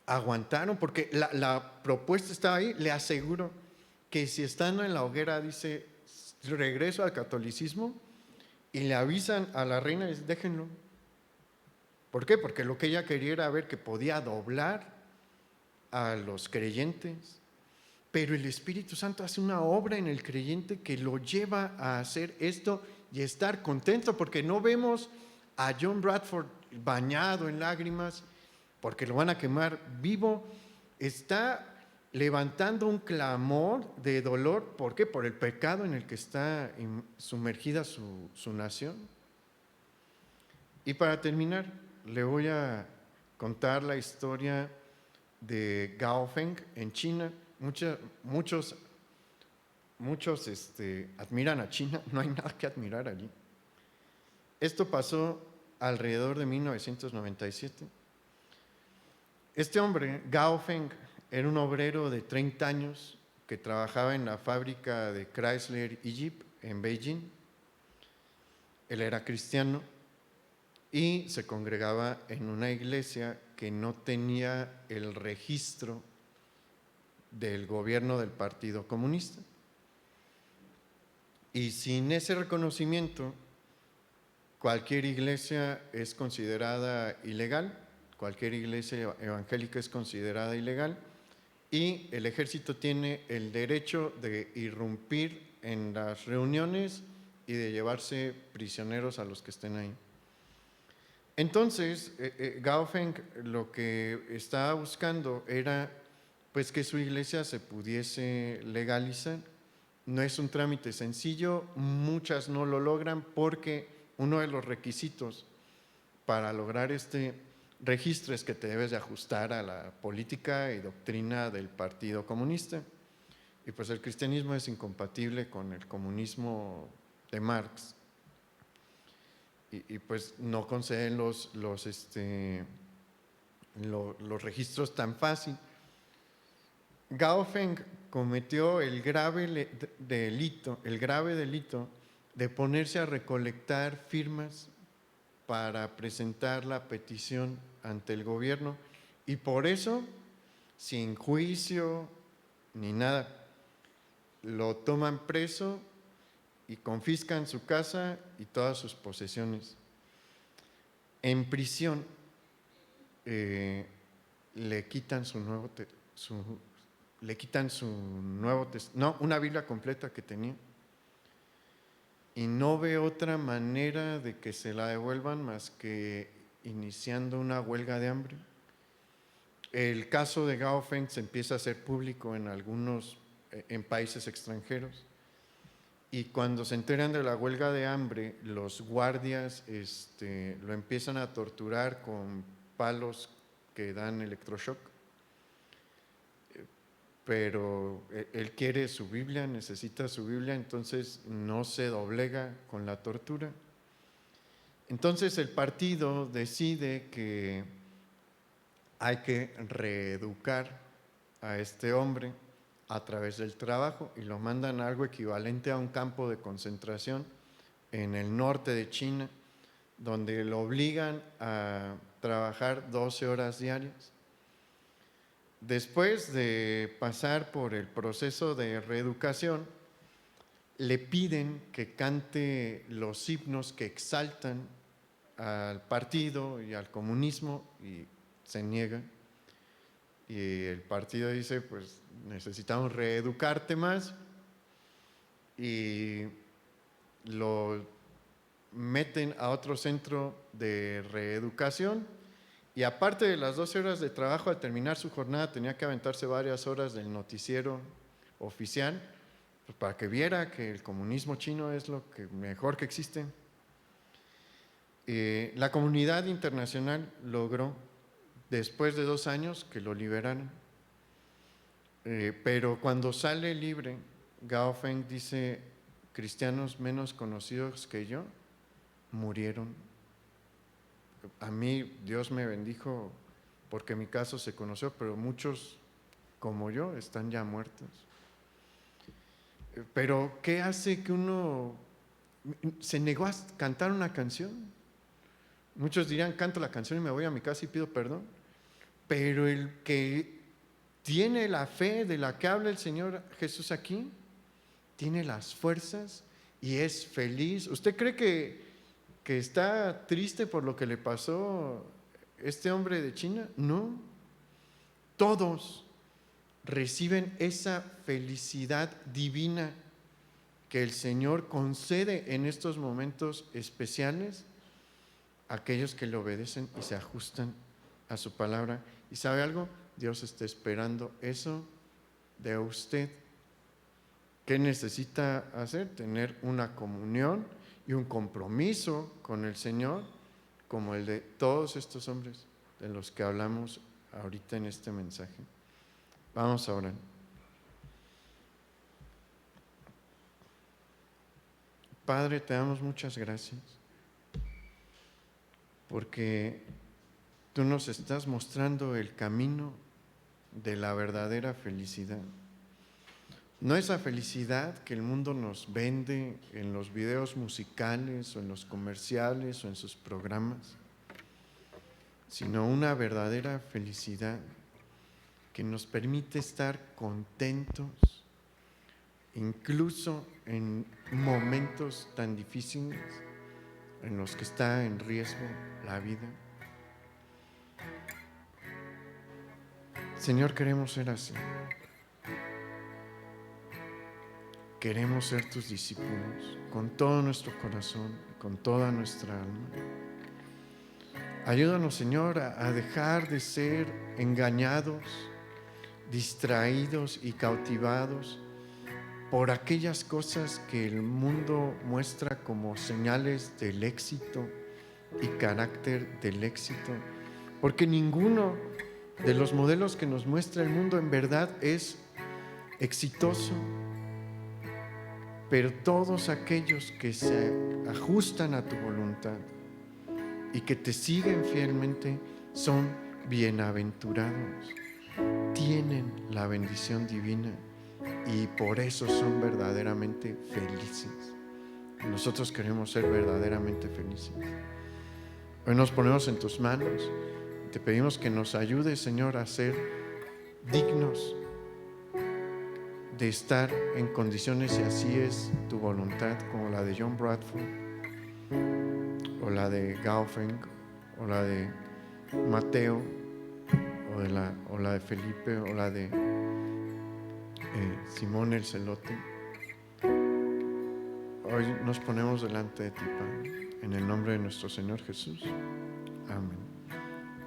aguantaron? Porque la propuesta estaba ahí. Le aseguro que si están en la hoguera, dice, regreso al catolicismo, y le avisan a la reina y dicen, déjenlo. ¿Por qué? Porque lo que ella quería era ver que podía doblar a los creyentes. Pero el Espíritu Santo hace una obra en el creyente que lo lleva a hacer esto y estar contento, porque no vemos a John Bradford bañado en lágrimas porque lo van a quemar vivo. Está levantando un clamor de dolor. ¿Por qué? Por el pecado en el que está sumergida su nación. Y para terminar, le voy a contar la historia de Gaofeng en China. Muchos admiran a China. No hay nada que admirar allí. Esto pasó alrededor de 1997. Este hombre, Gaofeng, era un obrero de 30 años que trabajaba en la fábrica de Chrysler y Jeep en Beijing. Él era cristiano y se congregaba en una iglesia que no tenía el registro del gobierno del Partido Comunista. Y sin ese reconocimiento, cualquier iglesia es considerada ilegal, cualquier iglesia evangélica es considerada ilegal, y el ejército tiene el derecho de irrumpir en las reuniones y de llevarse prisioneros a los que estén ahí. Entonces, Gaofeng lo que estaba buscando era pues que su iglesia se pudiese legalizar no es un trámite sencillo, muchas no lo logran porque uno de los requisitos para lograr este registro es que te debes de ajustar a la política y doctrina del Partido Comunista. Y pues el cristianismo es incompatible con el comunismo de Marx. Y pues no conceden los registros tan fácil. Gao Feng cometió el grave delito de ponerse a recolectar firmas para presentar la petición ante el gobierno, y por eso, sin juicio ni nada, lo toman preso y confiscan su casa y todas sus posesiones. En prisión le quitan una Biblia completa que tenía, y no ve otra manera de que se la devuelvan más que iniciando una huelga de hambre. El caso de Gao Feng se empieza a hacer público en países extranjeros, y cuando se enteran de la huelga de hambre, los guardias lo empiezan a torturar con palos que dan electroshock. Pero él quiere su Biblia, necesita su Biblia, entonces no se doblega con la tortura. Entonces el partido decide que hay que reeducar a este hombre a través del trabajo, y lo mandan a algo equivalente a un campo de concentración en el norte de China, donde lo obligan a trabajar 12 horas diarias. Después de pasar por el proceso de reeducación, le piden que cante los himnos que exaltan al partido y al comunismo, y se niega. Y el partido dice, pues necesitamos reeducarte más, y lo meten a otro centro de reeducación. Y aparte de las 12 horas de trabajo, al terminar su jornada tenía que aventarse varias horas del noticiero oficial, pues para que viera que el comunismo chino es lo mejor que existe. La comunidad internacional logró, después de 2 años, que lo liberaran. Pero cuando sale libre, Gao Feng dice: cristianos menos conocidos que yo murieron. A mí Dios me bendijo porque mi caso se conoció, pero muchos como yo están ya muertos. Pero ¿qué hace que uno se negó a cantar una canción? Muchos dirán, canto la canción y me voy a mi casa y pido perdón. Pero el que tiene la fe de la que habla el Señor Jesús aquí, tiene las fuerzas y es feliz. ¿Usted cree que está triste por lo que le pasó a este hombre de China? No. Todos reciben esa felicidad divina que el Señor concede en estos momentos especiales a aquellos que le obedecen y se ajustan a su palabra. ¿Y sabe algo? Dios está esperando eso de usted. ¿Qué necesita hacer? Tener una comunión y un compromiso con el Señor, como el de todos estos hombres de los que hablamos ahorita en este mensaje. Vamos a orar. Padre, te damos muchas gracias porque tú nos estás mostrando el camino de la verdadera felicidad. No esa felicidad que el mundo nos vende en los videos musicales o en los comerciales o en sus programas, sino una verdadera felicidad que nos permite estar contentos, incluso en momentos tan difíciles en los que está en riesgo la vida. Señor, queremos ser así. Queremos ser tus discípulos con todo nuestro corazón, con toda nuestra alma. Ayúdanos, Señor, a dejar de ser engañados, distraídos y cautivados por aquellas cosas que el mundo muestra como señales del éxito y carácter del éxito, porque ninguno de los modelos que nos muestra el mundo en verdad es exitoso, pero todos aquellos que se ajustan a tu voluntad y que te siguen fielmente son bienaventurados, tienen la bendición divina y por eso son verdaderamente felices. Nosotros queremos ser verdaderamente felices. Hoy nos ponemos en tus manos. Te pedimos que nos ayudes, Señor, a ser dignos de estar en condiciones, si así es tu voluntad, como la de John Bradford, o la de Gaufeng, o la de Mateo, o la de Felipe, o la de Simón el Celote. Hoy nos ponemos delante de ti, Padre, en el nombre de nuestro Señor Jesús. Amén.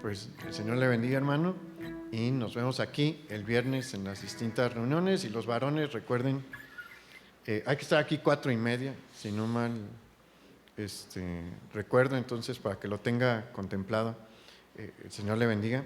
Pues el Señor le bendiga, hermano, y nos vemos aquí el viernes en las distintas reuniones. Y los varones, recuerden, hay que estar aquí 4:30, si no mal recuerdo, entonces para que lo tenga contemplado. El Señor le bendiga.